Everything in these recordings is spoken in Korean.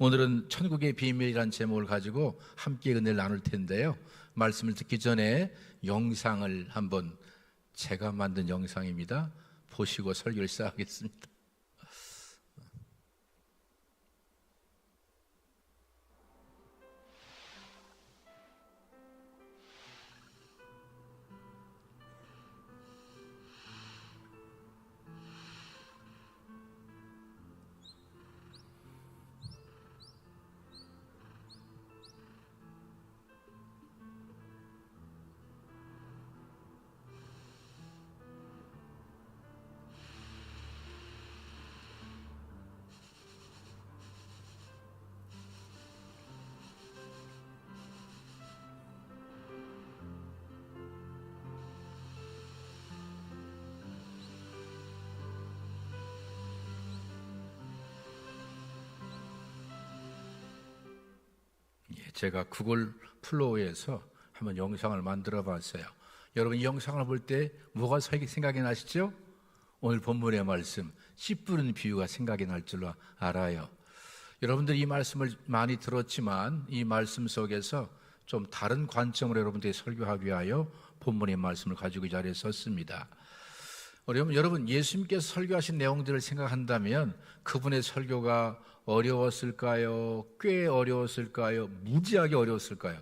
오늘은 천국의 비밀이라는 제목을 가지고 함께 은혜를 나눌 텐데요. 말씀을 듣기 전에 영상을 한번, 제가 만든 영상입니다. 보시고 설교를 시작하겠습니다. 제가 구글 플로우에서 한번 영상을 만들어 봤어요. 여러분, 이 영상을 볼 때 뭐가 생각이 나시죠? 오늘 본문의 말씀, 씨 뿌리는 비유가 생각이 날 줄로 알아요. 여러분들이 이 말씀을 많이 들었지만 이 말씀 속에서 좀 다른 관점으로 여러분들이 설교하기 위하여 본문의 말씀을 가지고 이 자리에 섰습니다. 여러분, 예수님께서 설교하신 내용들을 생각한다면 그분의 설교가 어려웠을까요? 꽤 어려웠을까요? 무지하게 어려웠을까요?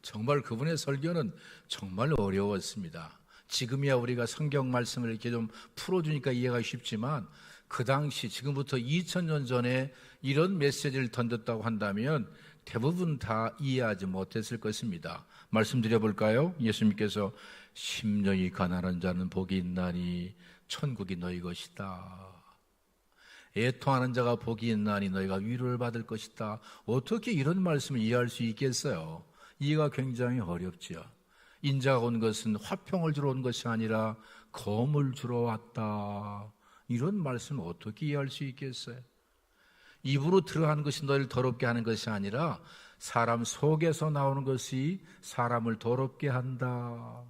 정말 그분의 설교는 정말 어려웠습니다. 지금이야 우리가 성경 말씀을 이렇게 좀 풀어주니까 이해가 쉽지만 그 당시, 지금부터 2000년 전에 이런 메시지를 던졌다고 한다면 대부분 다 이해하지 못했을 것입니다. 말씀드려볼까요? 예수님께서 심령이 가난한 자는 복이 있나니 천국이 너희 것이다. 애통하는 자가 복이 있나니 너희가 위로를 받을 것이다. 어떻게 이런 말씀을 이해할 수 있겠어요? 이해가 굉장히 어렵죠. 인자가 온 것은 화평을 주러 온 것이 아니라 검을 주러 왔다. 이런 말씀을 어떻게 이해할 수 있겠어요? 입으로 들어가는 것이 너희를 더럽게 하는 것이 아니라 사람 속에서 나오는 것이 사람을 더럽게 한다.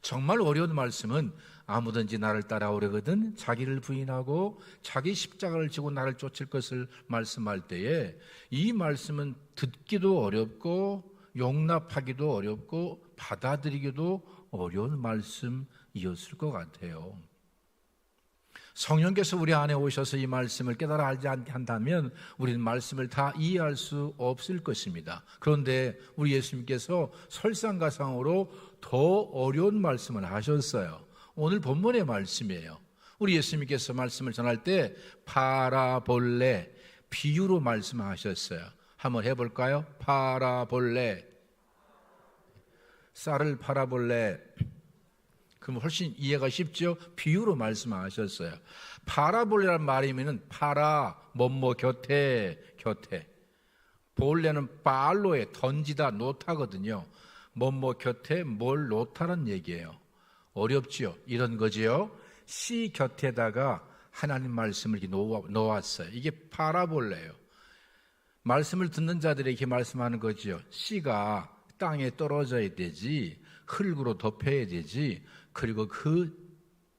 정말 어려운 말씀은 아무든지 나를 따라오려거든 자기를 부인하고 자기 십자가를 지고 나를 쫓을 것을 말씀할 때에 이 말씀은 듣기도 어렵고 용납하기도 어렵고 받아들이기도 어려운 말씀이었을 것 같아요. 성령께서 우리 안에 오셔서 이 말씀을 깨달아 알지 한다면 우리는 말씀을 다 이해할 수 없을 것입니다. 그런데 우리 예수님께서 설상가상으로 더 어려운 말씀을 하셨어요. 오늘 본문의 말씀이에요. 우리 예수님께서 말씀을 전할 때 파라볼레, 비유로 말씀하셨어요. 한번 해볼까요? 파라볼레, 쌀을 팔아볼래. 그럼 훨씬 이해가 쉽죠? 비유로 말씀하셨어요. 파라볼레란 말이면은 파라, 뭐뭐 곁에. 볼레는 빨로에 던지다, 놓다거든요. 뭐뭐 곁에 뭘 놓다는 얘기예요. 어렵지요? 이런 거지요. 씨 곁에다가 하나님 말씀을 이렇게 놓았어요. 이게 파라볼레예요. 말씀을 듣는 자들에게 말씀하는 거지요. 씨가 땅에 떨어져야 되지, 흙으로 덮여야 되지, 그리고 그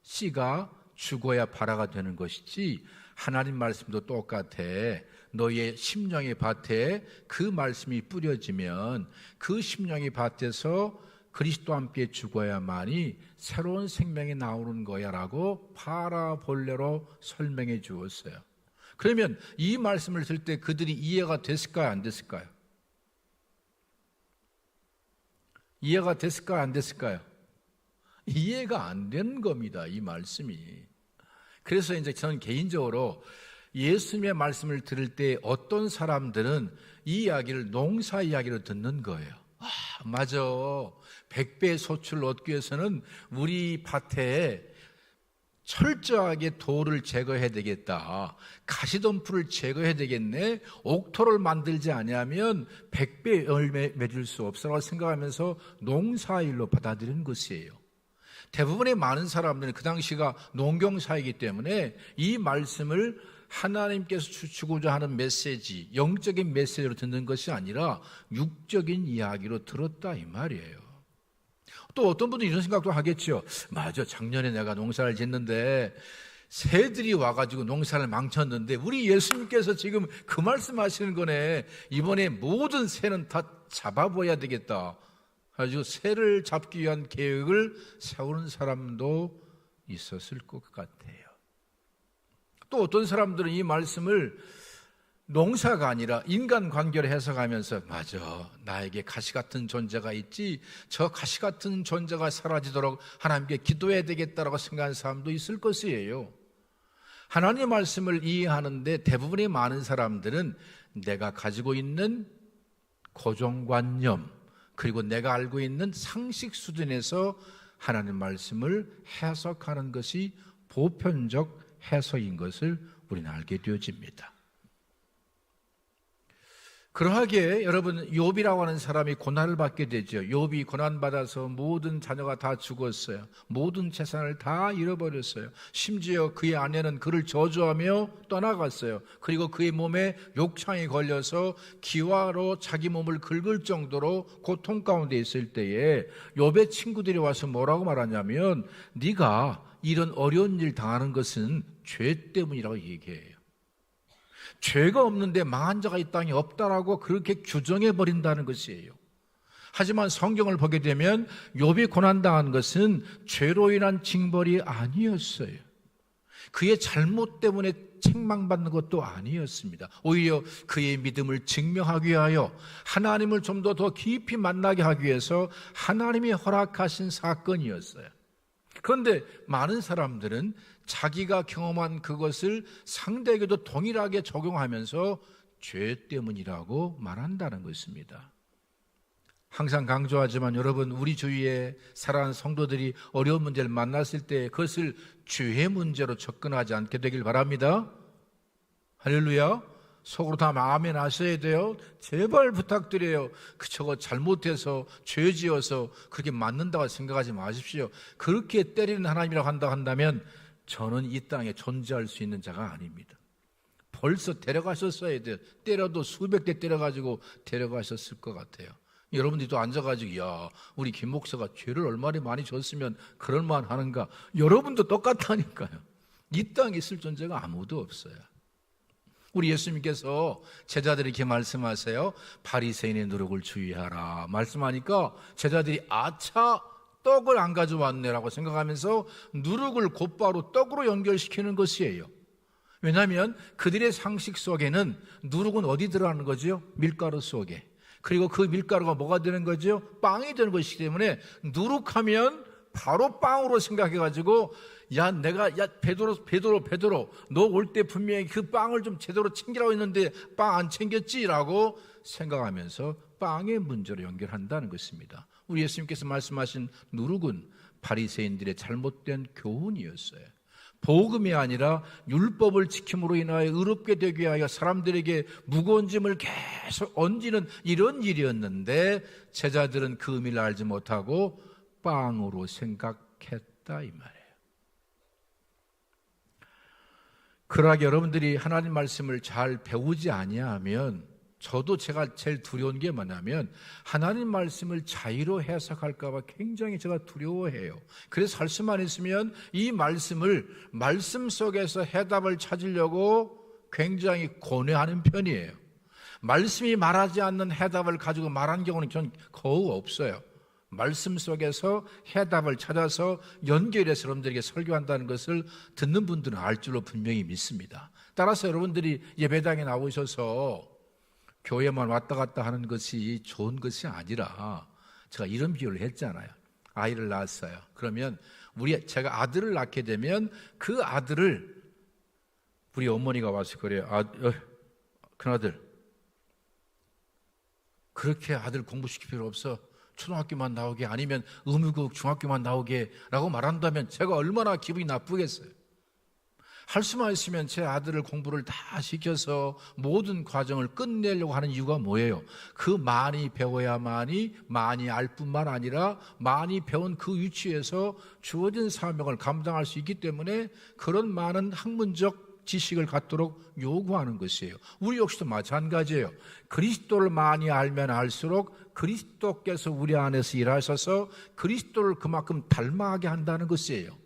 씨가 죽어야 발화가 되는 것이지, 하나님 말씀도 똑같아. 너의 심령의 밭에 그 말씀이 뿌려지면 그 심령의 밭에서 그리스도와 함께 죽어야만이 새로운 생명이 나오는 거야 라고 파라볼레로 설명해 주었어요. 그러면 이 말씀을 들을 때 그들이 이해가 됐을까요? 안 됐을까요? 이해가 됐을까요? 안 됐을까요? 이해가 안 되는 겁니다, 이 말씀이. 그래서 이제 저는 개인적으로 예수님의 말씀을 들을 때 어떤 사람들은 이 이야기를 농사 이야기로 듣는 거예요. 맞아. 100배의 소출을 얻기 위해서는 우리 밭에 철저하게 돌을 제거해야 되겠다. 가시덤불을 제거해야 되겠네. 옥토를 만들지 아니하면 100배 열매 맺을 수 없어라고 생각하면서 농사일로 받아들이는 것이에요. 대부분의 많은 사람들은 그 당시가 농경사이기 때문에 이 말씀을 하나님께서 주고자 하는 메시지, 영적인 메시지로 듣는 것이 아니라 육적인 이야기로 들었다 이 말이에요. 또 어떤 분은 이런 생각도 하겠죠. 맞아, 작년에 내가 농사를 짓는데 새들이 와가지고 농사를 망쳤는데 우리 예수님께서 지금 그 말씀하시는 거네. 이번에 모든 새는 다 잡아버려야 되겠다. 가지고 새를 잡기 위한 계획을 세우는 사람도 있었을 것 같아요. 또 어떤 사람들은 이 말씀을 농사가 아니라 인간관계로 해석하면서 맞아, 나에게 가시 같은 존재가 있지, 저 가시 같은 존재가 사라지도록 하나님께 기도해야 되겠다라고 생각하는 사람도 있을 것이에요. 하나님의 말씀을 이해하는데 대부분의 많은 사람들은 내가 가지고 있는 고정관념, 그리고 내가 알고 있는 상식 수준에서 하나님의 말씀을 해석하는 것이 보편적 해석인 것을 우리는 알게 되어집니다. 그러하게 여러분, 욥이라고 하는 사람이 고난을 받게 되죠. 욥이 고난받아서 모든 자녀가 다 죽었어요. 모든 재산을 다 잃어버렸어요. 심지어 그의 아내는 그를 저주하며 떠나갔어요. 그리고 그의 몸에 욕창이 걸려서 기와로 자기 몸을 긁을 정도로 고통 가운데 있을 때에 욥의 친구들이 와서 뭐라고 말하냐면 네가 이런 어려운 일 당하는 것은 죄 때문이라고 얘기해요. 죄가 없는데 망한 자가 이 땅에 없다라고 그렇게 규정해 버린다는 것이에요. 하지만 성경을 보게 되면 욥이 고난당한 것은 죄로 인한 징벌이 아니었어요. 그의 잘못 때문에 책망받는 것도 아니었습니다. 오히려 그의 믿음을 증명하기 위하여 하나님을 좀 더 깊이 만나게 하기 위해서 하나님이 허락하신 사건이었어요. 그런데 많은 사람들은 자기가 경험한 그것을 상대에게도 동일하게 적용하면서 죄 때문이라고 말한다는 것입니다. 항상 강조하지만 여러분, 우리 주위에 살아가는 성도들이 어려운 문제를 만났을 때 그것을 죄의 문제로 접근하지 않게 되길 바랍니다. 할렐루야. 속으로 다 아멘 하셔야 돼요. 제발 부탁드려요. 저거 잘못해서 죄 지어서 그렇게 맞는다고 생각하지 마십시오. 그렇게 때리는 하나님이라고 한다면 저는 이 땅에 존재할 수 있는 자가 아닙니다. 벌써 데려가셨어야 돼요. 때려도 수백 대 때려가지고 데려가셨을 것 같아요. 여러분들도 앉아가지고 야, 우리 김 목사가 죄를 얼마나 많이 졌으면 그럴만 하는가. 여러분도 똑같다니까요. 이 땅에 있을 존재가 아무도 없어요. 우리 예수님께서 제자들에게 말씀하세요. 바리새인의 누룩을 주의하라 말씀하니까 제자들이 아차, 떡을 안 가져왔네라고 생각하면서 누룩을 곧바로 떡으로 연결시키는 것이에요. 왜냐하면 그들의 상식 속에는 누룩은 어디 들어가는 거죠? 밀가루 속에. 그리고 그 밀가루가 뭐가 되는 거죠? 빵이 되는 것이기 때문에 누룩하면 바로 빵으로 생각해가지고 야 베드로 너 올 때 분명히 그 빵을 좀 제대로 챙기라고 했는데 빵 안 챙겼지라고 생각하면서 빵의 문제로 연결한다는 것입니다. 우리 예수님께서 말씀하신 누룩은 바리새인들의 잘못된 교훈이었어요. 복음이 아니라 율법을 지킴으로 인하여 의롭게 되기 위하여 사람들에게 무거운 짐을 계속 얹는 이런 일이었는데 제자들은 그 의미를 알지 못하고 빵으로 생각했다 이 말이에요. 그러하게 여러분들이 하나님 말씀을 잘 배우지 아니하면 저도 제가 제일 두려운 게 뭐냐면 하나님 말씀을 자의로 해석할까 봐 굉장히 제가 두려워해요. 그래서 할 수만 있으면 이 말씀을 말씀 속에서 해답을 찾으려고 굉장히 고뇌하는 편이에요. 말씀이 말하지 않는 해답을 가지고 말한 경우는 전 거의 없어요. 말씀 속에서 해답을 찾아서 연결해서 여러분들에게 설교한다는 것을 듣는 분들은 알 줄로 분명히 믿습니다. 따라서 여러분들이 예배당에 나오셔서 교회만 왔다 갔다 하는 것이 좋은 것이 아니라 제가 이런 비유를 했잖아요. 아이를 낳았어요. 그러면 제가 아들을 낳게 되면 그 아들을 우리 어머니가 와서 그래요. 큰아들, 그렇게 아들 공부시킬 필요 없어. 초등학교만 나오게 아니면 의무교육 중학교만 나오게 라고 말한다면 제가 얼마나 기분이 나쁘겠어요. 할 수만 있으면 제 아들을 공부를 다 시켜서 모든 과정을 끝내려고 하는 이유가 뭐예요? 그 많이 배워야만이 많이 알 뿐만 아니라 많이 배운 그 위치에서 주어진 사명을 감당할 수 있기 때문에 그런 많은 학문적 지식을 갖도록 요구하는 것이에요. 우리 역시도 마찬가지예요. 그리스도를 많이 알면 알수록 그리스도께서 우리 안에서 일하셔서 그리스도를 그만큼 닮아가게 한다는 것이에요.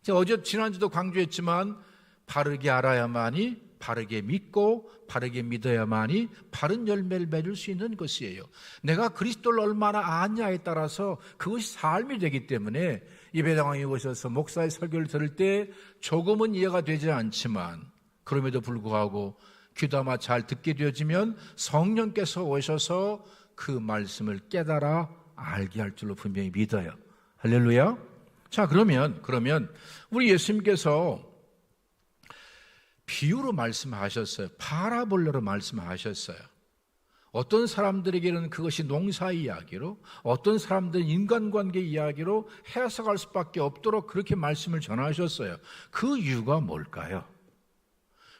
제가 지난주도 강조했지만 바르게 알아야만이 바르게 믿고 바르게 믿어야만이 바른 열매를 맺을 수 있는 것이에요. 내가 그리스도를 얼마나 아냐에 따라서 그것이 삶이 되기 때문에 예배당에 오셔서 목사의 설교를 들을 때 조금은 이해가 되지 않지만 그럼에도 불구하고 귀담아 잘 듣게 되어지면 성령께서 오셔서 그 말씀을 깨달아 알게 할 줄로 분명히 믿어요. 할렐루야. 자, 그러면 우리 예수님께서 비유로 말씀하셨어요. 파라볼로로 말씀하셨어요. 어떤 사람들에게는 그것이 농사 이야기로, 어떤 사람들은 인간관계 이야기로 해석할 수밖에 없도록 그렇게 말씀을 전하셨어요. 그 이유가 뭘까요?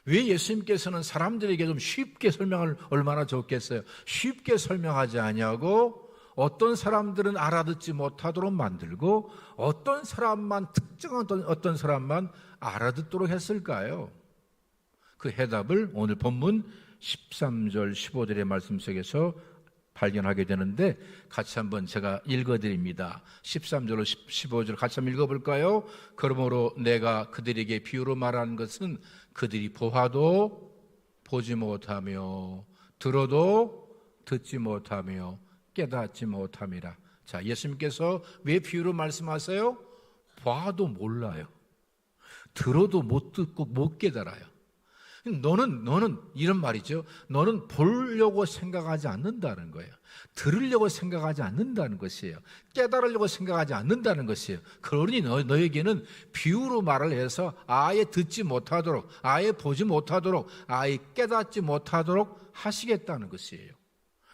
왜 예수님께서는 사람들에게 좀 쉽게 설명을 얼마나 좋겠어요? 쉽게 설명하지 아니하고 어떤 사람들은 알아듣지 못하도록 만들고 어떤 사람만, 특정한 어떤 사람만 알아듣도록 했을까요? 그 해답을 오늘 본문 13절 15절의 말씀 속에서 발견하게 되는데 같이 한번 제가 읽어드립니다. 13절로 15절 같이 한번 읽어볼까요? 그러므로 내가 그들에게 비유로 말하는 것은 그들이 보아도 보지 못하며 들어도 듣지 못하며 깨닫지 못함이라. 자, 예수님께서 왜 비유로 말씀하세요? 봐도 몰라요. 들어도 못 듣고 못 깨달아요. 너는 이런 말이죠. 너는 보려고 생각하지 않는다는 거예요. 들으려고 생각하지 않는다는 것이에요. 깨달으려고 생각하지 않는다는 것이에요. 그러니 너에게는 비유로 말을 해서 아예 듣지 못하도록, 아예 보지 못하도록, 아예 깨닫지 못하도록 하시겠다는 것이에요.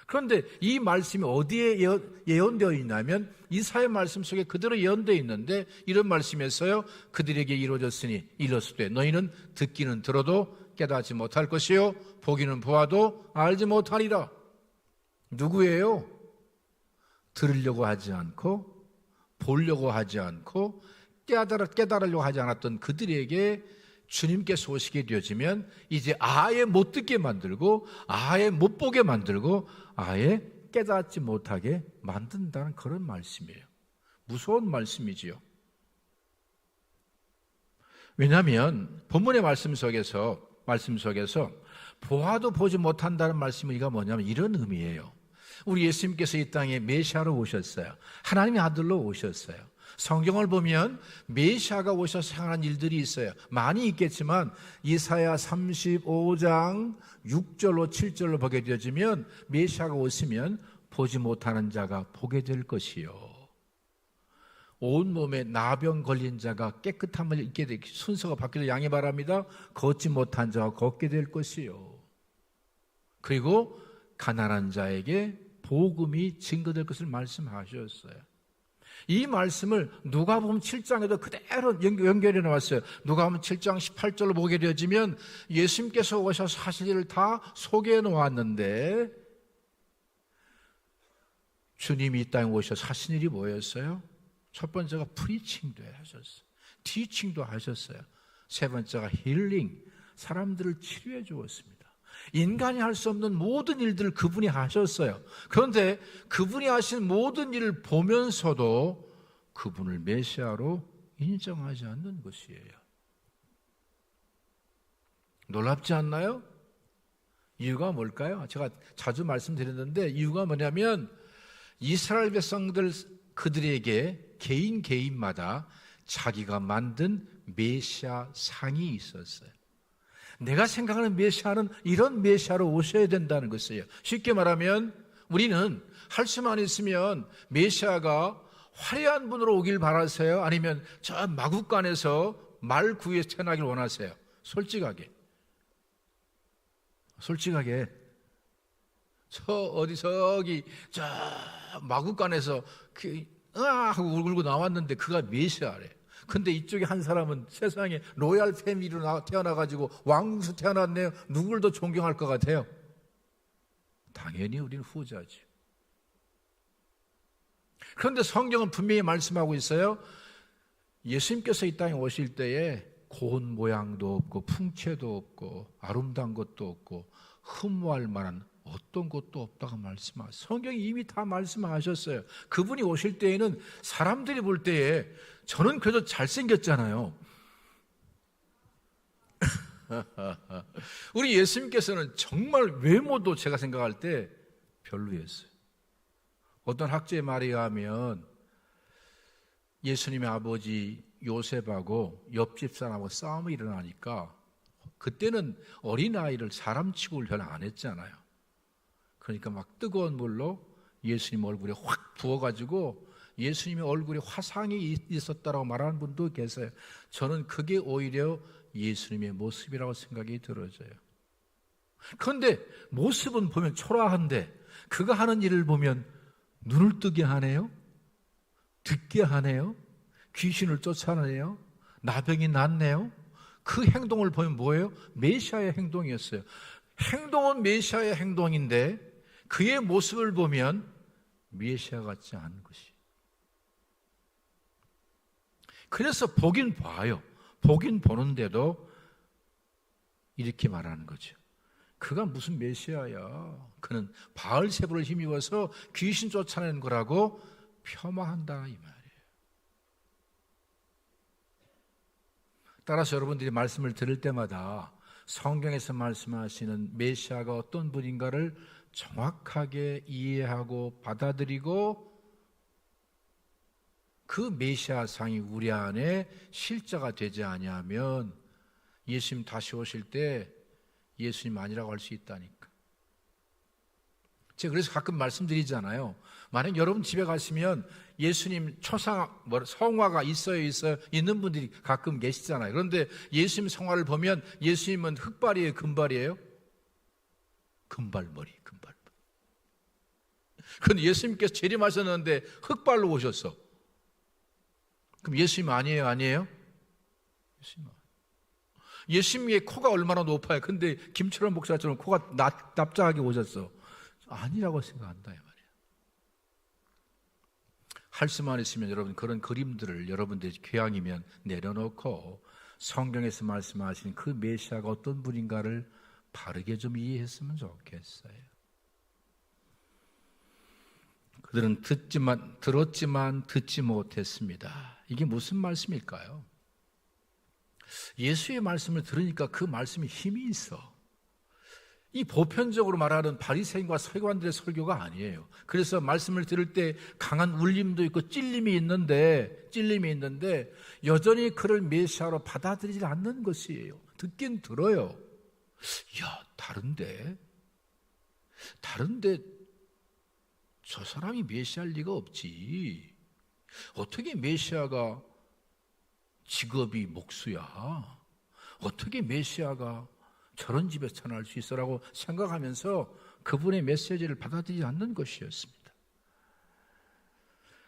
그런데 이 말씀이 어디에 예언되어 있냐면 이사야 말씀 속에 그대로 예언되어 있는데 이런 말씀에서요. 그들에게 이루어졌으니 이르시되 너희는 듣기는 들어도 깨닫지 못할 것이요 보기는 보아도 알지 못하리라. 누구예요? 들으려고 하지 않고 보려고 하지 않고 깨달으려고 하지 않았던 그들에게 주님께서 오시게 되어지면 이제 아예 못 듣게 만들고 아예 못 보게 만들고 아예 깨닫지 못하게 만든다는 그런 말씀이에요. 무서운 말씀이지요. 왜냐하면 본문의 말씀 속에서 보아도 보지 못한다는 말씀이 뭐냐면 이런 의미예요. 우리 예수님께서 이 땅에 메시아로 오셨어요. 하나님의 아들로 오셨어요. 성경을 보면 메시아가 오셔서 행한 일들이 있어요. 많이 있겠지만 이사야 35장 6절로 7절로 보게 되어지면 메시아가 오시면 보지 못하는 자가 보게 될 것이요. 온몸에 나병 걸린 자가 깨끗함을 입게 될 순서가 바뀌어 양해 바랍니다. 걷지 못한 자가 걷게 될 것이요. 그리고 가난한 자에게 복음이 증거될 것을 말씀하셨어요. 이 말씀을 누가복음 7장에도 그대로 연결해 놓았어요. 누가복음 7장 18절로 보게 되어지면 예수님께서 오셔서 하실 일을 다 소개해 놓았는데 주님이 이 땅에 오셔서 하신 일이 뭐였어요? 첫 번째가 프리칭도 하셨어요. 티칭도 하셨어요. 세 번째가 힐링, 사람들을 치료해 주었습니다. 인간이 할 수 없는 모든 일들을 그분이 하셨어요. 그런데 그분이 하신 모든 일을 보면서도 그분을 메시아로 인정하지 않는 것이에요. 놀랍지 않나요? 이유가 뭘까요? 제가 자주 말씀드렸는데 이유가 뭐냐면 이스라엘 백성들 그들에게 개인마다 자기가 만든 메시아 상이 있었어요. 내가 생각하는 메시아는 이런 메시아로 오셔야 된다는 것이에요. 쉽게 말하면 우리는 할 수만 있으면 메시아가 화려한 분으로 오길 바라세요? 아니면 저 마국간에서 말 구유에 태어나길 원하세요? 솔직하게 저기 마국간에서 하고 울고 나왔는데 그가 메시아래. 근데 이쪽에 한 사람은 세상에 로얄 패밀리로 태어나가지고 왕수 태어났네요. 누굴 더 존경할 것 같아요? 당연히 우리는 후자죠. 그런데 성경은 분명히 말씀하고 있어요. 예수님께서 이 땅에 오실 때에 고운 모양도 없고 풍채도 없고 아름다운 것도 없고 흠모할 만한 어떤 것도 없다고 말씀하셨어요. 성경이 이미 다 말씀하셨어요. 그분이 오실 때에는 사람들이 볼 때에 저는 그래도 잘생겼잖아요. 우리 예수님께서는 정말 외모도 제가 생각할 때 별로였어요. 어떤 학자의 말에 의하면 예수님의 아버지 요셉하고 옆집 사람하고 싸움이 일어나니까 그때는 어린아이를 사람 취급을 별로 안 했잖아요. 그러니까 막 뜨거운 물로 예수님 얼굴에 확 부어가지고 예수님의 얼굴에 화상이 있었다라고 말하는 분도 계세요. 저는 그게 오히려 예수님의 모습이라고 생각이 들어져요. 그런데 모습은 보면 초라한데 그가 하는 일을 보면 눈을 뜨게 하네요, 듣게 하네요, 귀신을 쫓아내요, 나병이 낫네요. 그 행동을 보면 뭐예요? 메시아의 행동이었어요. 행동은 메시아의 행동인데 그의 모습을 보면 메시아 같지 않은 것이. 그래서 보긴 봐요. 보긴 보는데도 이렇게 말하는 거죠. 그가 무슨 메시아야. 그는 바알세불을 힘입어서 귀신 쫓아내는 거라고 폄하한다 이 말이에요. 따라서 여러분들이 말씀을 들을 때마다 성경에서 말씀하시는 메시아가 어떤 분인가를 정확하게 이해하고 받아들이고 그 메시아상이 우리 안에 실제가 되지 아니하면 예수님 다시 오실 때 예수님 아니라고 할 수 있다니까. 제가 그래서 가끔 말씀드리잖아요. 만약 여러분 집에 가시면 예수님 성화가 있는 분들이 가끔 계시잖아요. 그런데 예수님 성화를 보면 예수님은 흑발이에요, 금발이에요? 금발머리. 그런데 예수님께서 재림하셨는데 흑발로 오셨어. 그럼 예수님 아니에요? 예수님의 코가 얼마나 높아요. 근데 김철원 목사처럼 코가 납작하게 오셨어. 아니라고 생각한다 이 말이에요. 할 수만 있으면 여러분 그런 그림들을 여러분들이 교양이면 내려놓고 성경에서 말씀하신 그 메시아가 어떤 분인가를 바르게 좀 이해했으면 좋겠어요. 그들은 들었지만 듣지 못했습니다. 이게 무슨 말씀일까요? 예수의 말씀을 들으니까 그 말씀이 힘이 있어. 이 보편적으로 말하는 바리새인과 서기관들의 설교가 아니에요. 그래서 말씀을 들을 때 강한 울림도 있고 찔림이 있는데 여전히 그를 메시아로 받아들이지 않는 것이에요. 듣긴 들어요. 야, 다른데 저 사람이 메시아일 리가 없지. 어떻게 메시아가 직업이 목수야? 어떻게 메시아가 저런 집에서 태어날 수 있어라고 생각하면서 그분의 메시지를 받아들이지 않는 것이었습니다.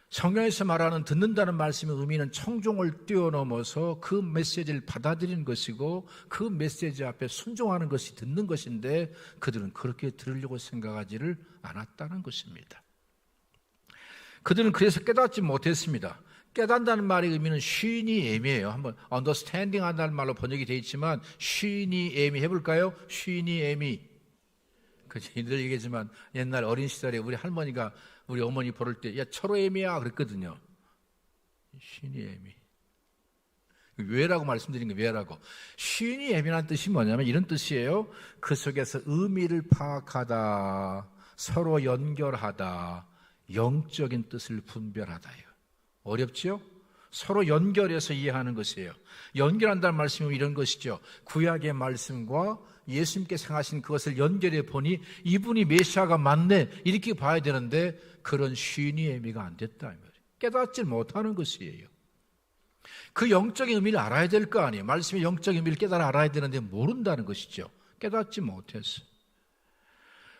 성경에서 말하는 듣는다는 말씀의 의미는 청종을 뛰어넘어서 그 메시지를 받아들이는 것이고 그 메시지 앞에 순종하는 것이 듣는 것인데 그들은 그렇게 들으려고 생각하지를 않았다는 것입니다. 그들은 그래서 깨닫지 못했습니다. 깨닫는다는 말의 의미는 쉬니 애미예요. 한번 understanding 한다는 말로 번역이 되어 있지만 쉬니 애미 해볼까요? 쉬니 애미. 그치, 늘 얘기하지만 옛날 어린 시절에 우리 할머니가 우리 어머니 부를 때 야 철호 애미야 그랬거든요. 쉬니 애미. 왜라고 말씀드린 게 왜라고. 쉬니 애미라는 뜻이 뭐냐면 이런 뜻이에요. 그 속에서 의미를 파악하다, 서로 연결하다, 영적인 뜻을 분별하다요. 어렵지요? 서로 연결해서 이해하는 것이에요. 연결한다는 말씀은 이런 것이죠. 구약의 말씀과 예수님께서 행하신 그것을 연결해 보니 이분이 메시아가 맞네 이렇게 봐야 되는데 그런 쉬니 의미가 안 됐다 이 말이에요. 깨닫지 못하는 것이에요. 그 영적인 의미를 알아야 될 거 아니에요. 말씀의 영적인 의미를 깨달아 알아야 되는데 모른다는 것이죠. 깨닫지 못했어요.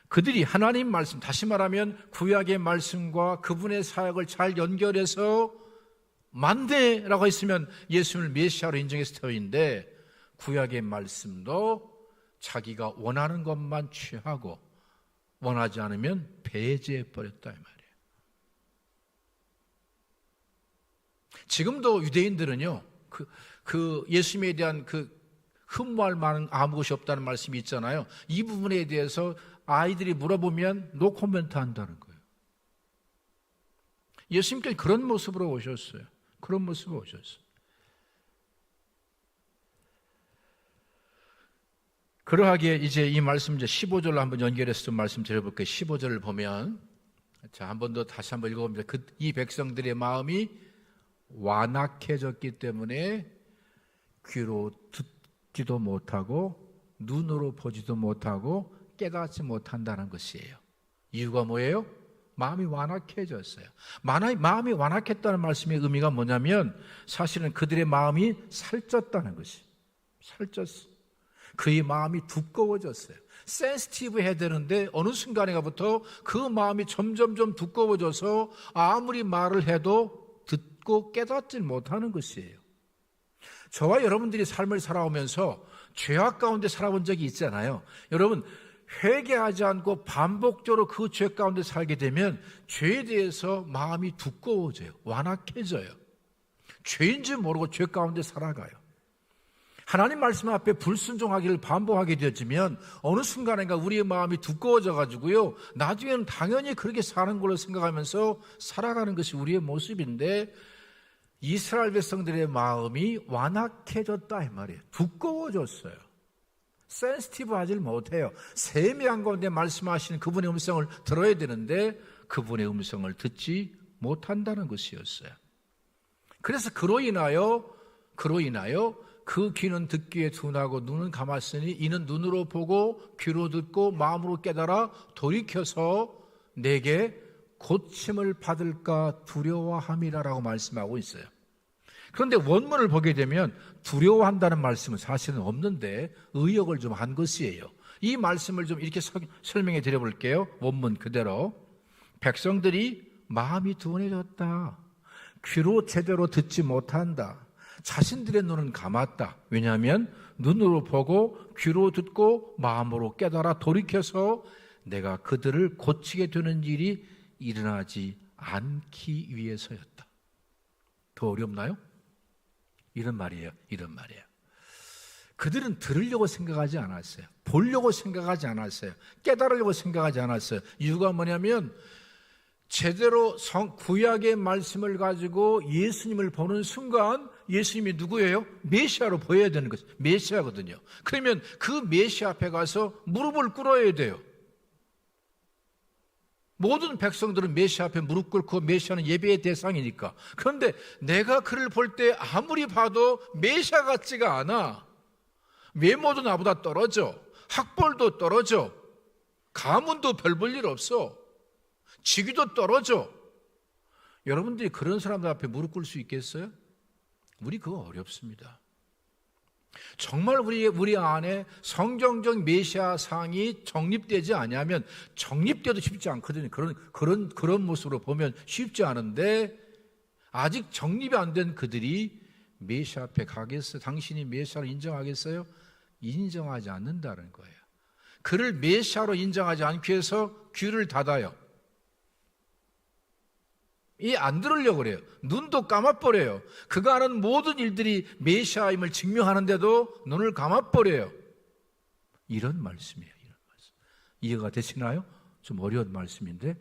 그들이 하나님 말씀, 다시 말하면 구약의 말씀과 그분의 사역을 잘 연결해서 맞네라고 했으면 예수님을 메시아로 인정했을 터인데 구약의 말씀도 자기가 원하는 것만 취하고 원하지 않으면 배제해버렸다 이 말이에요. 지금도 유대인들은요 그 예수님에 대한 그 흠모할 만한 아무 것이 없다는 말씀이 있잖아요. 이 부분에 대해서 아이들이 물어보면 노코멘트 한다는 거예요. 예수님께서 그런 모습으로 오셨어요. 그런 모습으로 오셨어요. 그러하기에 이제 이 말씀 이제 15절로 한번 연결해서 좀 말씀드려볼게요. 15절을 보면, 자, 한 번 더 다시 한번 읽어봅니다. 이 백성들의 마음이 완악해졌기 때문에 귀로 듣지도 못하고 눈으로 보지도 못하고 깨닫지 못한다는 것이에요. 이유가 뭐예요? 마음이 완악해졌어요. 마음이 완악했다는 말씀의 의미가 뭐냐면 사실은 그들의 마음이 살쪘다는 것이. 살쪘어. 그의 마음이 두꺼워졌어요. 센시티브 해야 되는데 어느 순간에가부터 그 마음이 점점점 두꺼워져서 아무리 말을 해도 듣고 깨닫지 못하는 것이에요. 저와 여러분들이 삶을 살아오면서 죄악 가운데 살아본 적이 있잖아요. 여러분, 회개하지 않고 반복적으로 그 죄 가운데 살게 되면 죄에 대해서 마음이 두꺼워져요. 완악해져요. 죄인지 모르고 죄 가운데 살아가요. 하나님 말씀 앞에 불순종하기를 반복하게 되어지면 어느 순간인가 우리의 마음이 두꺼워져 가지고요, 나중에는 당연히 그렇게 사는 걸로 생각하면서 살아가는 것이 우리의 모습인데, 이스라엘 백성들의 마음이 완악해졌다 이 말이에요. 두꺼워졌어요. 센시티브 하질 못해요. 세미한 가운데 말씀하시는 그분의 음성을 들어야 되는데 그분의 음성을 듣지 못한다는 것이었어요. 그래서 그로 인하여 그 귀는 듣기에 둔하고 눈은 감았으니 이는 눈으로 보고 귀로 듣고 마음으로 깨달아 돌이켜서 내게 고침을 받을까 두려워함이라라고 말씀하고 있어요. 그런데 원문을 보게 되면 두려워한다는 말씀은 사실은 없는데 의역을 좀 한 것이에요. 이 말씀을 좀 이렇게 설명해 드려 볼게요. 원문 그대로. 백성들이 마음이 둔해졌다. 귀로 제대로 듣지 못한다. 자신들의 눈은 감았다. 왜냐하면 눈으로 보고 귀로 듣고 마음으로 깨달아 돌이켜서 내가 그들을 고치게 되는 일이 일어나지 않기 위해서였다. 더 어렵나요? 이런 말이에요. 그들은 들으려고 생각하지 않았어요. 보려고 생각하지 않았어요. 깨달으려고 생각하지 않았어요. 이유가 뭐냐면 제대로 구약의 말씀을 가지고 예수님을 보는 순간 예수님이 누구예요? 메시아로 보여야 되는 것이죠. 메시아거든요. 그러면 그 메시아 앞에 가서 무릎을 꿇어야 돼요. 모든 백성들은 메시아 앞에 무릎 꿇고 메시아는 예배의 대상이니까. 그런데 내가 그를 볼 때 아무리 봐도 메시아 같지가 않아. 외모도 나보다 떨어져. 학벌도 떨어져. 가문도 별 볼 일 없어. 직위도 떨어져. 여러분들이 그런 사람들 앞에 무릎 꿇을 수 있겠어요? 우리 그거 어렵습니다. 정말 우리 안에 성경적 메시아 상이 정립되지 않으면, 정립돼도 쉽지 않거든요. 그런 모습으로 보면 쉽지 않은데, 아직 정립이 안 된 그들이 메시아 앞에 가겠어요? 당신이 메시아로 인정하겠어요? 인정하지 않는다는 거예요. 그를 메시아로 인정하지 않기 위해서 귀를 닫아요. 안 들으려고 그래요. 눈도 감아버려요. 그가 하는 모든 일들이 메시아임을 증명하는데도 눈을 감아버려요. 이런 말씀이에요. 이런 말씀. 이해가 되시나요? 좀 어려운 말씀인데.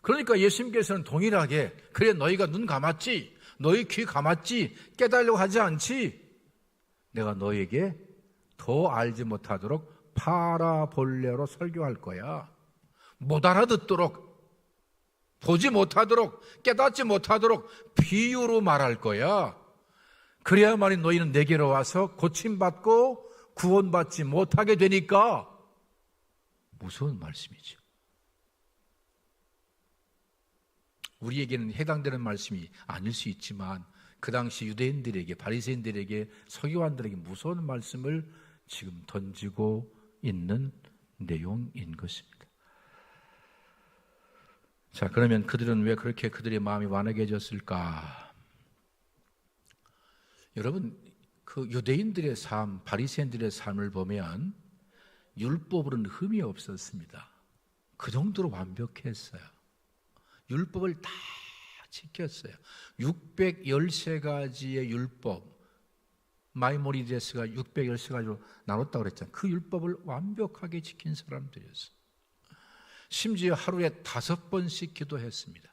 그러니까 예수님께서는 동일하게, 그래 너희가 눈 감았지, 너희 귀 감았지, 깨달으려고 하지 않지, 내가 너희에게 더 알지 못하도록 파라볼레로 설교할 거야. 못 알아듣도록, 보지 못하도록, 깨닫지 못하도록 비유로 말할 거야. 그래야만이 너희는 내게로 와서 고침받고 구원받지 못하게 되니까. 무서운 말씀이죠. 우리에게는 해당되는 말씀이 아닐 수 있지만 그 당시 유대인들에게, 바리새인들에게, 서기관들에게 무서운 말씀을 지금 던지고 있는 내용인 것입니다. 자, 그러면 그들은 왜 그렇게 그들의 마음이 완악해졌을까? 여러분, 그 유대인들의 삶, 바리새인들의 삶을 보면 율법으로는 흠이 없었습니다. 그 정도로 완벽했어요. 율법을 다 지켰어요. 613가지의 율법, 마이모리데스가 613가지로 나눴다고 그랬잖아요. 그 율법을 완벽하게 지킨 사람들이었어요. 심지어 하루에 5번씩 기도했습니다.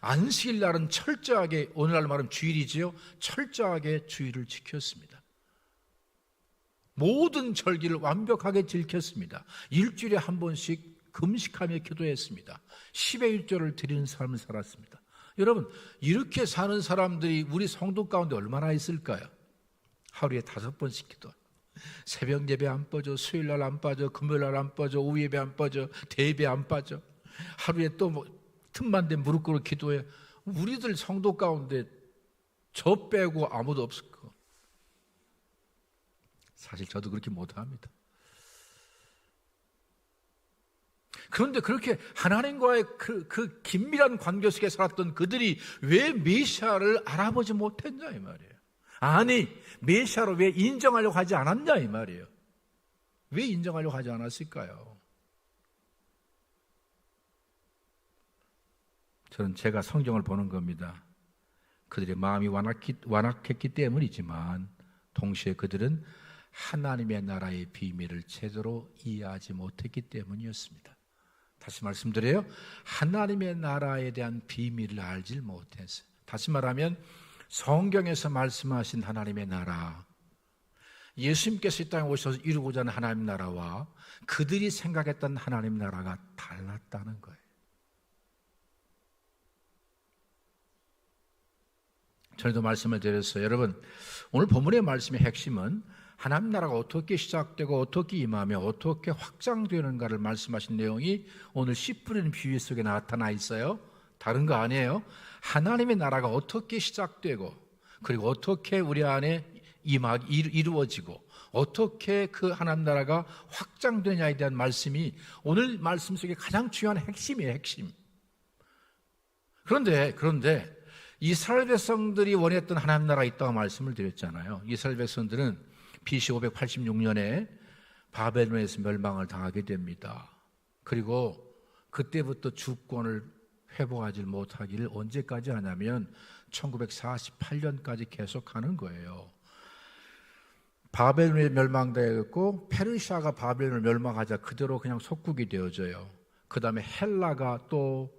안식일 날은 철저하게, 오늘날 말하면 주일이지요, 철저하게 주일을 지켰습니다. 모든 절기를 완벽하게 지켰습니다. 일주일에 한 번씩 금식하며 기도했습니다. 10의 1조를 드리는 삶을 살았습니다. 여러분, 이렇게 사는 사람들이 우리 성도 가운데 얼마나 있을까요? 하루에 5번씩 기도. 새벽 예배 안 빠져, 수요일 날 안 빠져, 금요일 날 안 빠져, 오후 예배 안 빠져, 대예배 안 빠져. 하루에 또 뭐 틈만 되면 무릎 꿇고 기도해. 우리들 성도 가운데 저 빼고 아무도 없을 거. 사실 저도 그렇게 못합니다. 그런데 그렇게 하나님과의 그 긴밀한 관계 속에 살았던 그들이 왜 메시아를 알아보지 못했냐 이 말이에요. 아니, 메시아로 왜 인정하려고 하지 않았냐 이 말이에요. 왜 인정하려고 하지 않았을까요? 저는 제가 성경을 보는 겁니다. 그들의 마음이 완악했기 때문이지만 동시에 그들은 하나님의 나라의 비밀을 제대로 이해하지 못했기 때문이었습니다. 다시 말씀드려요. 하나님의 나라에 대한 비밀을 알지 못했어요. 다시 말하면 성경에서 말씀하신 하나님의 나라, 예수님께서 이 땅에 오셔서 이루고자 하는 하나님 나라와 그들이 생각했던 하나님 나라가 달랐다는 거예요. 전에도 말씀을 드렸어요. 여러분, 오늘 본문의 말씀의 핵심은 하나님 나라가 어떻게 시작되고 어떻게 임하며 어떻게 확장되는가를 말씀하신 내용이 오늘 씨 뿌리는 비유 속에 나타나 있어요. 다른 거 아니에요. 하나님의 나라가 어떻게 시작되고 그리고 어떻게 우리 안에 이루어지고 어떻게 그 하나님 나라가 확장되냐에 대한 말씀이 오늘 말씀 속에 가장 중요한 핵심이에요. 핵심. 그런데 이스라엘 백성들이 원했던 하나님 나라가 있다고 말씀을 드렸잖아요. 이스라엘 백성들은 BC 586년에 바벨론에서 멸망을 당하게 됩니다. 그리고 그때부터 주권을 회복하지 못하기를 언제까지 하냐면 1948년까지 계속하는 거예요. 바벨론이 멸망되었고 페르시아가 바벨론을 멸망하자 그대로 그냥 속국이 되어져요. 그 다음에 헬라가 또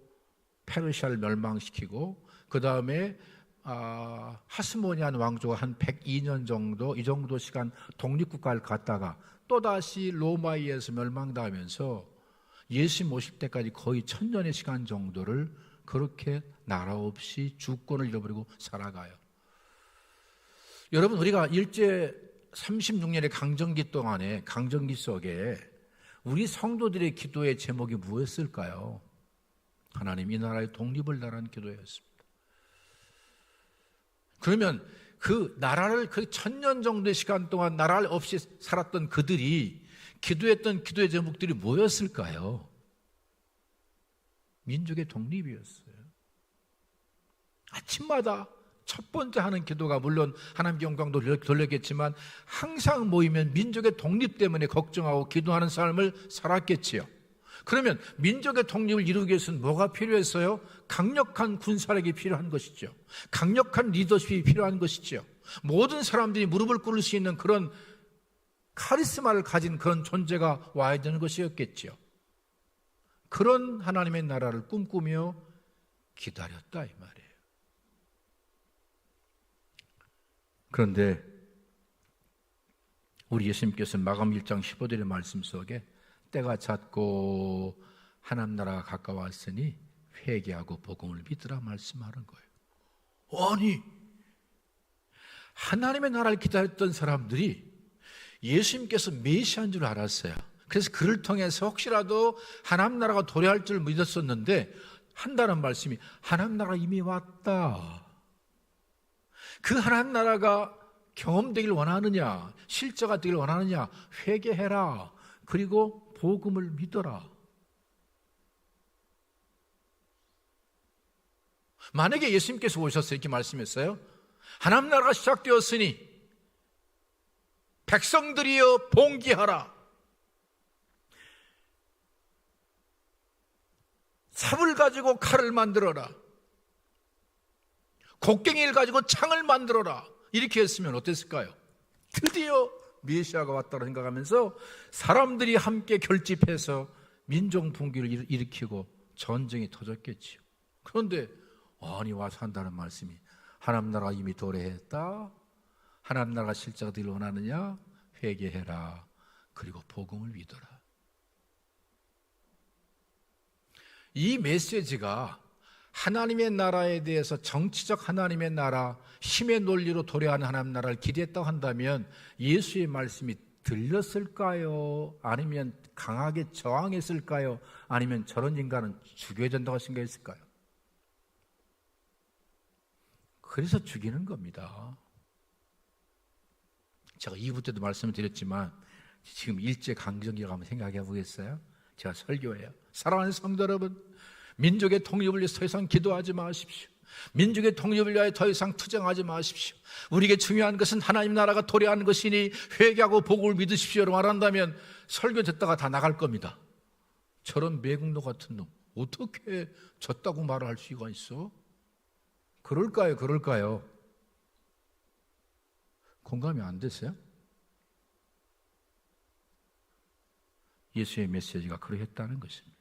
페르시아를 멸망시키고 그 다음에 하스모니안 왕조가 한 102년 정도, 이 정도 시간 독립국가를 갖다가 또다시 로마에 의해서 멸망당하면서 예수님 오실 때까지 거의 1000년의 시간 정도를 그렇게 나라 없이 주권을 잃어버리고 살아가요. 여러분, 우리가 일제 36년의 강점기 동안에, 강점기 속에 우리 성도들의 기도의 제목이 무엇일까요? 하나님, 이 나라의 독립을 달라는 기도였습니다. 그러면 그 나라를 그 1000년 정도의 시간 동안 나라를 없이 살았던 그들이 기도했던 기도의 제목들이 뭐였을까요? 민족의 독립이었어요. 아침마다 첫 번째 하는 기도가 물론 하나님께 영광도 돌렸겠지만 항상 모이면 민족의 독립 때문에 걱정하고 기도하는 삶을 살았겠지요. 그러면 민족의 독립을 이루기 위해서는 뭐가 필요했어요? 강력한 군사력이 필요한 것이죠. 강력한 리더십이 필요한 것이죠. 모든 사람들이 무릎을 꿇을 수 있는 그런 카리스마를 가진 그런 존재가 와야 되는 것이었겠죠. 그런 하나님의 나라를 꿈꾸며 기다렸다 이 말이에요. 그런데 우리 예수님께서 마감 1장 15절의 말씀 속에 때가 찼고 하나님 나라가 가까웠으니 회개하고 복음을 믿으라 말씀하는 거예요. 아니, 하나님의 나라를 기다렸던 사람들이 예수님께서 메시아인 줄 알았어요. 그래서 그를 통해서 혹시라도 하나님 나라가 도래할 줄 믿었었는데 한다는 말씀이 하나님 나라가 이미 왔다. 그 하나님 나라가 경험되길 원하느냐, 실제가 되길 원하느냐, 회개해라. 그리고 복음을 믿어라. 만약에 예수님께서 오셔서 이렇게 말씀했어요. 하나님 나라가 시작되었으니 백성들이여 봉기하라. 삽을 가지고 칼을 만들어라. 곡괭이를 가지고 창을 만들어라. 이렇게 했으면 어땠을까요? 드디어 메시아가 왔다고 생각하면서 사람들이 함께 결집해서 민족 붕괴를 일으키고 전쟁이 터졌겠지요. 그런데 아니 와서 한다는 말씀이 하나님 나라가 이미 도래했다. 하나님 나라가 실제가 되길 원하느냐? 회개해라. 그리고 복음을 믿어라. 이 메시지가 하나님의 나라에 대해서 정치적 하나님의 나라, 힘의 논리로 도래하는 하나님 나라를 기대했다고 한다면 예수의 말씀이 들렸을까요? 아니면 강하게 저항했을까요? 아니면 저런 인간은 죽여야 된다고 생각했을까요? 그래서 죽이는 겁니다. 제가 2부 때도 말씀을 드렸지만 지금 일제강점기라고 한번 생각해 보겠어요? 제가 설교해요. 사랑하는 성도 여러분, 민족의 독립을 위해 더 이상 기도하지 마십시오. 민족의 독립을 위하여 더 이상 투쟁하지 마십시오. 우리에게 중요한 것은 하나님 나라가 도래하는 것이니 회개하고 복음을 믿으십시오라고 말한다면 설교 듣다가 다 나갈 겁니다. 저런 매국노 같은 놈 어떻게 졌다고 말을 할 수가 있어? 그럴까요? 공감이 안 됐어요? 예수의 메시지가 그러했다는 것입니다.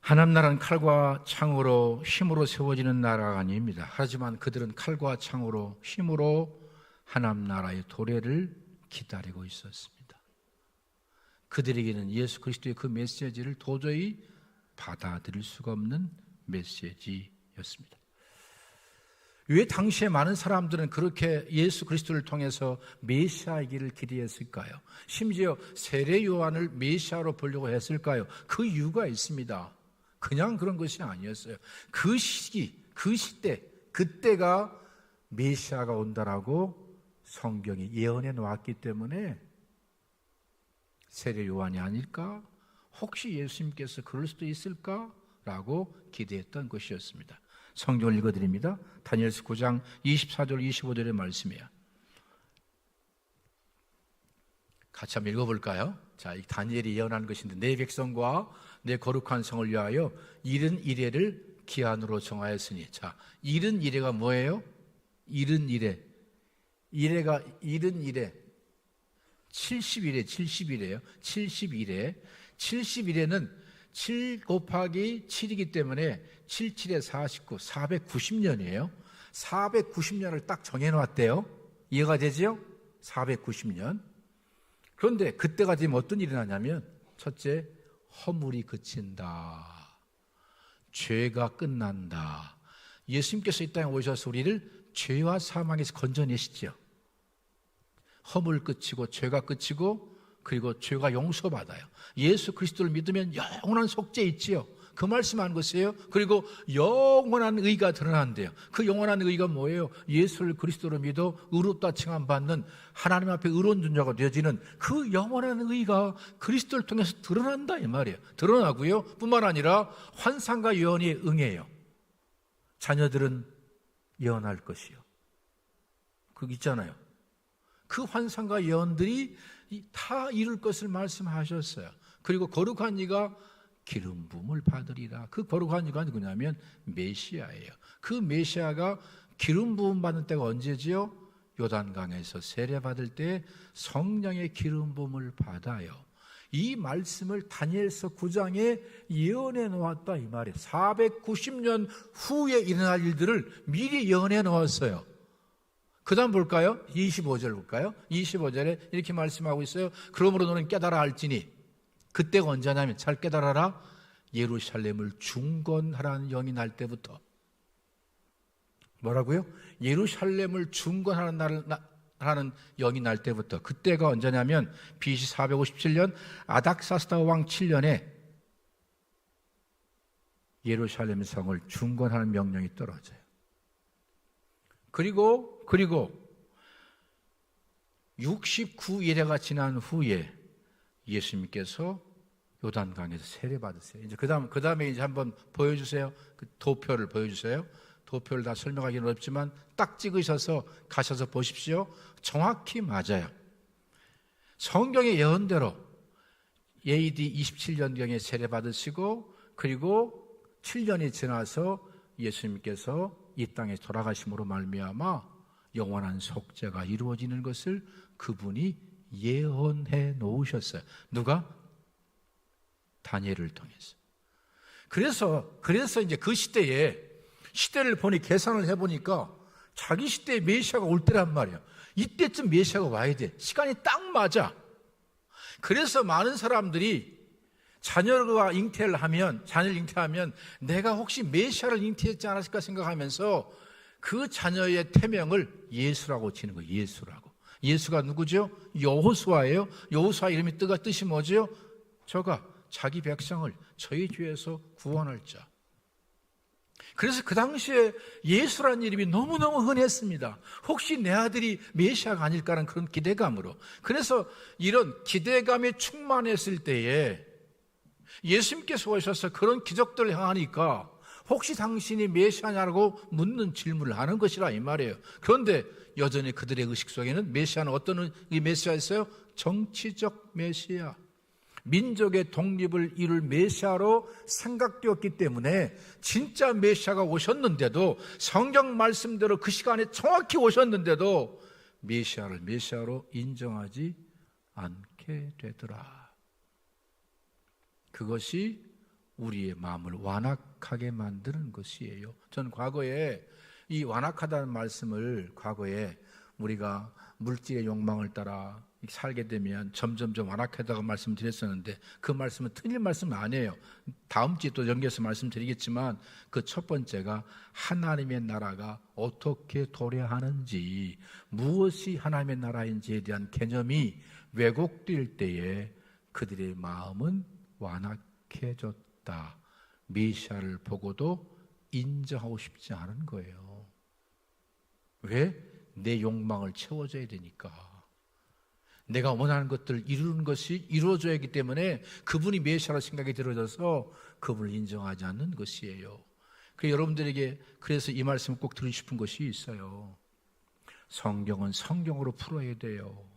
하나님 나라는 칼과 창으로 힘으로 세워지는 나라가 아닙니다. 하지만 그들은 칼과 창으로 힘으로 하나님 나라의 도래를 기다리고 있었습니다. 그들에게는 예수 그리스도의 그 메시지를 도저히 받아들일 수가 없는 메시지였습니다. 왜 당시에 많은 사람들은 그렇게 예수 그리스도를 통해서 메시아이기를 기대했을까요? 심지어 세례 요한을 메시아로 보려고 했을까요? 그 이유가 있습니다. 그냥 그런 것이 아니었어요. 그 시기, 그 시대, 그때가 메시아가 온다라고 성경이 예언해 놓았기 때문에 세례 요한이 아닐까? 혹시 예수님께서 그럴 수도 있을까라고 기대했던 것이었습니다. 성경을 읽어드립니다. 다니엘서 9장 24절 25절의 말씀이에요. 같이 한번 읽어볼까요? 자, 이 다니엘이 예언한 것인데 내 백성과 내 거룩한 성을 위하여 70이레를 기한으로 정하였으니. 자, 70이레가 뭐예요? 70이레. 이레가 70이레. 70이래요. 71에. 71에는 7 곱하기 7이기 때문에 77에 49, 490년이에요. 490년을 딱 정해놨대요. 이해가 되죠? 490년. 그런데 그때가 되면 어떤 일이 나냐면 첫째, 허물이 그친다. 죄가 끝난다. 예수님께서 이 땅에 오셔서 우리를 죄와 사망에서 건져내시죠. 허물 끝이고 죄가 끝이고 그리고 죄가 용서받아요. 예수 그리스도를 믿으면 영원한 속죄 있지요. 그 말씀하는 것이에요. 그리고 영원한 의가 드러난대요. 그 영원한 의가 뭐예요? 예수를 그리스도로 믿어 의롭다 칭함받는 하나님 앞에 의로운 존재가 되어지는 그 영원한 의가 그리스도를 통해서 드러난다 이 말이에요. 드러나고요. 뿐만 아니라 환상과 예언이 응해요. 자녀들은 예언할 것이요. 그거 있잖아요. 그 환상과 예언들이 다 이룰 것을 말씀하셨어요. 그리고 거룩한 이가 기름 부음을 받으리라. 그 거룩한 이가 누구냐면 메시아예요. 그 메시아가 기름 부음 받는 때가 언제지요? 요단강에서 세례 받을 때 성령의 기름 부음을 받아요. 이 말씀을 다니엘서 9장에 예언해 놓았다 이 말이에요. 490년 후에 일어날 일들을 미리 예언해 놓았어요. 그 다음 볼까요? 25절 볼까요? 25절에 이렇게 말씀하고 있어요. 그러므로 너는 깨달아 알지니. 그때가 언제냐면 잘 깨달아라. 예루살렘을 중건하라는 영이 날 때부터. 뭐라고요? 예루살렘을 중건하라는 영이 날 때부터. 그때가 언제냐면 BC 457년 아닥사스다 왕 7년에 예루살렘 성을 중건하는 명령이 떨어져요. 그리고 69일회가 지난 후에 예수님께서 요단강에서 세례 받으세요. 이제 그 다음에 이제 한번 보여주세요. 그 도표를 보여주세요. 도표를 다 설명하기는 어렵지만 딱 찍으셔서 가셔서 보십시오. 정확히 맞아요. 성경의 예언대로 AD 27년경에 세례 받으시고 그리고 7년이 지나서 예수님께서 이 땅에 돌아가심으로 말미암아 영원한 속죄가 이루어지는 것을 그분이 예언해 놓으셨어요. 누가? 다니엘을 통해서. 그래서 이제 그 시대를 보니 계산을 해보니까 자기 시대에 메시아가 올 때란 말이에요. 이때쯤 메시아가 와야 돼. 시간이 딱 맞아. 그래서 많은 사람들이 자녀를 잉태하면 내가 혹시 메시아를 잉태했지 않았을까 생각하면서 그 자녀의 태명을 예수라고 지는 거예요. 예수가 누구죠? 여호수아예요. 여호수아 이름이 뜻이 뭐죠? 저가 자기 백성을 저희 죄에서 구원할 자. 그래서 그 당시에 예수라는 이름이 너무너무 흔했습니다. 혹시 내 아들이 메시아가 아닐까라는 그런 기대감으로. 그래서 이런 기대감에 충만했을 때에 예수님께서 오셔서 그런 기적들을 향하니까 혹시 당신이 메시아냐고 묻는 질문을 하는 것이라 이 말이에요. 그런데 여전히 그들의 의식 속에는 메시아는 어떤 메시아였어요? 정치적 메시아. 민족의 독립을 이룰 메시아로 생각되었기 때문에 진짜 메시아가 오셨는데도 성경 말씀대로 그 시간에 정확히 오셨는데도 메시아를 메시아로 인정하지 않게 되더라. 그것이 우리의 마음을 완악하게 만드는 것이에요. 전 과거에 이 완악하다는 말씀을 과거에 우리가 물질의 욕망을 따라 살게 되면 점점점 완악하다고 말씀드렸었는데 그 말씀은 틀린 말씀은 아니에요. 다음 주에 또 연결해서 말씀드리겠지만 그 첫 번째가 하나님의 나라가 어떻게 도래하는지, 무엇이 하나님의 나라인지에 대한 개념이 왜곡될 때에 그들의 마음은 완악해졌다. 메시아를 보고도 인정하고 싶지 않은 거예요. 왜? 내 욕망을 채워줘야 되니까. 내가 원하는 것들을 이루는 것이 이루어져야 하기 때문에 그분이 메시아라 생각이 들어져서 그분을 인정하지 않는 것이에요. 여러분들에게 그래서 이 말씀을 꼭 드리고 싶은 것이 있어요. 성경은 성경으로 풀어야 돼요.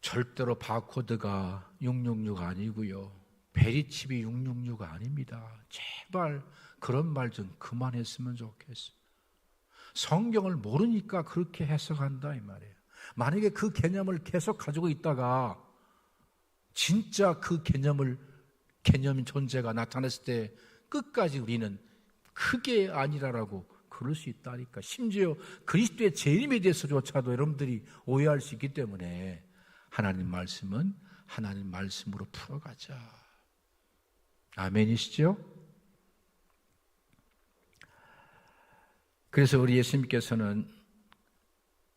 절대로 바코드가 666 아니고요. 베리칩이 666 아닙니다. 제발 그런 말 좀 그만했으면 좋겠어요. 성경을 모르니까 그렇게 해석한다 이 말이에요. 만약에 그 개념을 계속 가지고 있다가 진짜 그 개념 존재가 나타났을 때 끝까지 우리는 크게 아니라라고 그럴 수 있다니까. 심지어 그리스도의 재림에 대해서조차도 여러분들이 오해할 수 있기 때문에 하나님 말씀은 하나님 말씀으로 풀어가자. 아멘이시죠? 그래서 우리 예수님께서는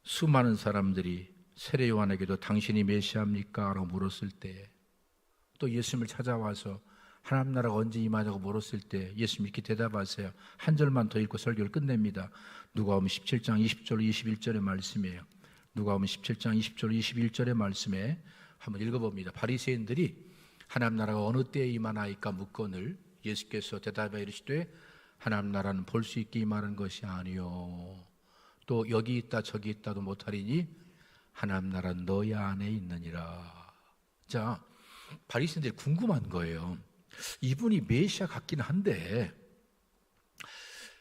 수많은 사람들이 세례 요한에게도 당신이 메시아입니까? 라고 물었을 때, 또 예수님을 찾아와서 하나님 나라가 언제 임하냐고 물었을 때 예수님 이렇게 대답하세요. 한 절만 더 읽고 설교를 끝냅니다. 누가복음 17장 20절 21절의 말씀이에요. 누가복음 17장 20절 21절의 말씀에 한번 읽어봅니다. 바리새인들이 하나님 나라가 어느 때에 임하나이까 묻거늘 예수께서 대답하여 이르시되 하나님 나라는 볼 수 있게 임하는 것이 아니요 또 여기 있다 저기 있다도 못하리니 하나님 나라는 너희 안에 있느니라. 자, 바리새인들이 궁금한 거예요. 이분이 메시아 같긴 한데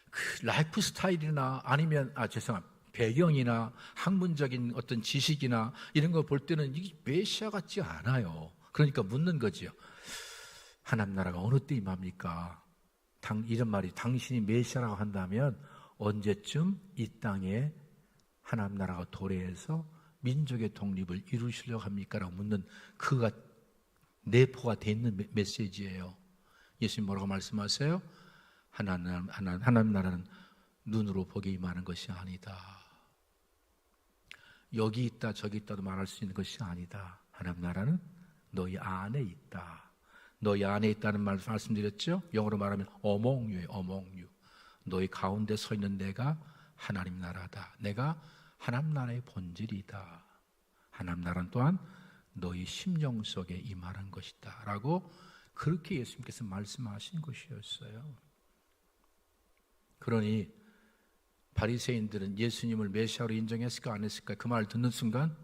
그 라이프 스타일이나 아니면 배경이나 학문적인 어떤 지식이나 이런 거 볼 때는 이게 메시아 같지 않아요. 그러니까 묻는 거지요. 하나님 나라가 어느 때 임합니까? 이런 말이 당신이 메시아라고 한다면 언제쯤 이 땅에 하나님 나라가 도래해서 민족의 독립을 이루시려고 합니까? 라고 묻는 그가 내포가 돼 있는 메시지예요. 예수님 뭐라고 말씀하세요? 하나님 나라는 눈으로 보기 임하는 것이 아니다. 여기 있다 저기 있다도 말할 수 있는 것이 아니다. 하나님 나라는 너희 안에 있다. 너희 안에 있다는 말씀드렸죠? 영어로 말하면 among you예요. among you. 너희 가운데 서 있는 내가 하나님 나라다. 내가 하나님 나라의 본질이다. 하나님 나라는 또한 너희 심령 속에 임하는 것이다 라고 그렇게 예수님께서 말씀하신 것이었어요. 그러니 바리새인들은 예수님을 메시아로 인정했을까 안 했을까? 그 말을 듣는 순간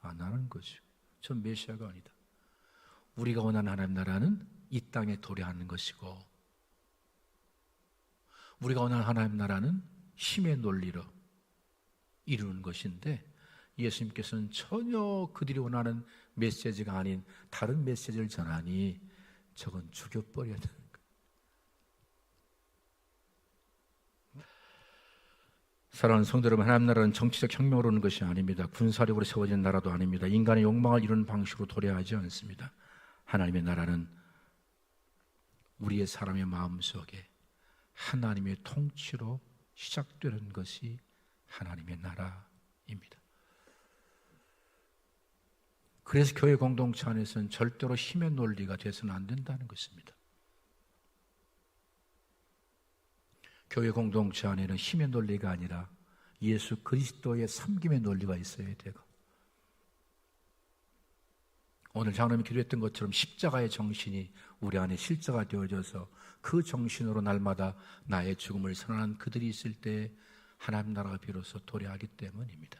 안 하는 거죠. 전 메시아가 아니다. 우리가 원하는 하나님 나라는 이 땅에 도래하는 것이고 우리가 원하는 하나님 나라는 힘의 논리로 이루는 것인데 예수님께서는 전혀 그들이 원하는 메시지가 아닌 다른 메시지를 전하니 저건 죽여버려야 되는 거예요. 사랑하는 성도 여러분, 하나님 나라는 정치적 혁명으로 오는 것이 아닙니다. 군사력으로 세워진 나라도 아닙니다. 인간의 욕망을 이루는 방식으로 도래하지 않습니다. 하나님의 나라는 우리의 사람의 마음속에 하나님의 통치로 시작되는 것이 하나님의 나라입니다. 그래서 교회 공동체 안에서는 절대로 힘의 논리가 돼서는 안 된다는 것입니다. 교회 공동체 안에는 힘의 논리가 아니라 예수 그리스도의 섬김의 논리가 있어야 되고, 오늘 장로님이 기도했던 것처럼 십자가의 정신이 우리 안에 실제가 되어져서 그 정신으로 날마다 나의 죽음을 선언한 그들이 있을 때 하나님 나라가 비로소 도래하기 때문입니다.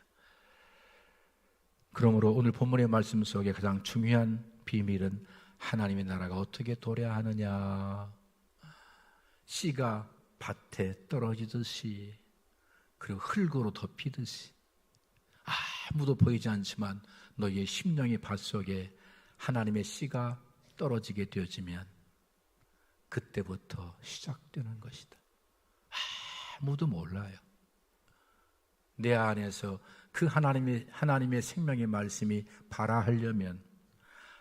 그러므로 오늘 본문의 말씀 속에 가장 중요한 비밀은 하나님의 나라가 어떻게 도래하느냐, 씨가 밭에 떨어지듯이 그리고 흙으로 덮이듯이 아무도 보이지 않지만 너희의 심령의 밭 속에 하나님의 씨가 떨어지게 되어지면 그때부터 시작되는 것이다. 아무도 몰라요. 내 안에서 그 하나님의 생명의 말씀이 발화하려면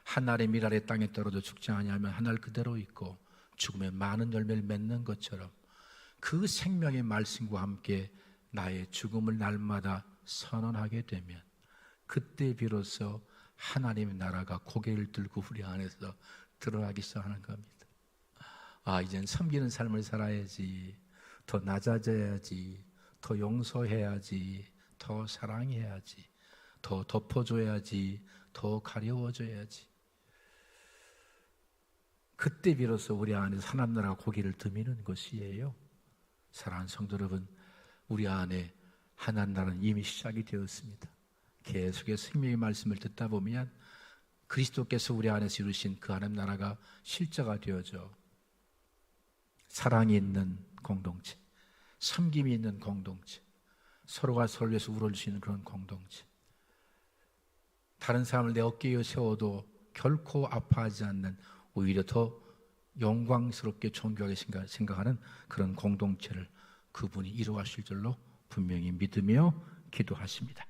하늘의 밀 아래 땅에 떨어져 죽지 아니하면 하늘 그대로 있고 죽음의 많은 열매를 맺는 것처럼 그 생명의 말씀과 함께 나의 죽음을 날마다 선언하게 되면 그때 비로소 하나님의 나라가 고개를 들고 우리 안에서 드러나기 시작하는 겁니다. 이젠 섬기는 삶을 살아야지, 더 낮아져야지, 더 용서해야지, 더 사랑해야지, 더 덮어줘야지, 더 가려워줘야지. 그때 비로소 우리 안에서 하나님 나라가 고개를 드미는 것이에요. 사랑하는 성도 여러분, 우리 안에 하나님 나라는 이미 시작이 되었습니다. 계속해서 생명의 말씀을 듣다 보면 그리스도께서 우리 안에서 이루신 그 하나님 나라가 실제가 되어져 사랑이 있는 공동체, 섬김이 있는 공동체, 서로가 서로를 위해서 울어줄 수 있는 그런 공동체, 다른 사람을 내 어깨에 세워도 결코 아파하지 않는, 오히려 더 영광스럽게 존귀하게 생각하는 그런 공동체를 그분이 이루어가실 줄로 분명히 믿으며 기도하십니다.